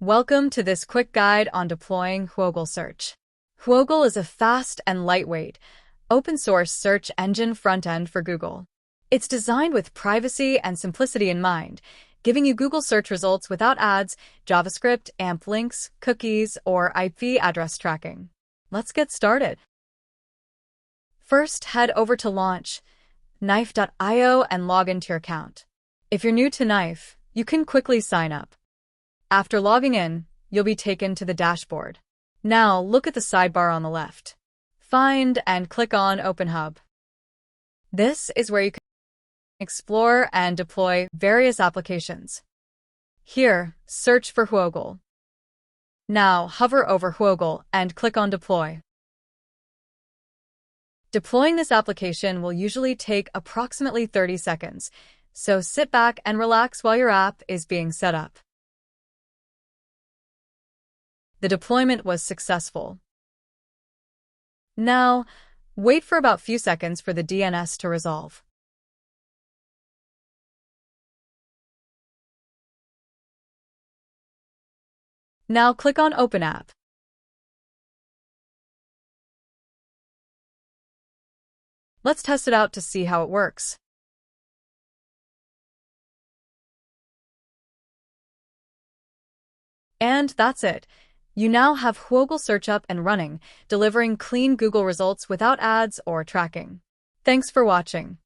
Welcome to this quick guide on deploying Whoogle Search. Whoogle is a fast and lightweight, open-source search engine front-end for Google. It's designed with privacy and simplicity in mind, giving you Google search results without ads, JavaScript, AMP links, cookies, or IP address tracking. Let's get started. First, head over to Launch, Knife.io and log into your account. If you're new to Knife, you can quickly sign up. After logging in, you'll be taken to the dashboard. Now, look at the sidebar on the left. Find and click on Open Hub. This is where you can explore and deploy various applications. Here, search for Whoogle. Now, hover over Whoogle and click on Deploy. Deploying this application will usually take approximately 30 seconds, so sit back and relax while your app is being set up. The deployment was successful. Now, wait for about a few seconds for the DNS to resolve. Now click on Open App. Let's test it out to see how it works. And that's it. You now have Whoogle Search up and running, delivering clean Google results without ads or tracking. Thanks for watching.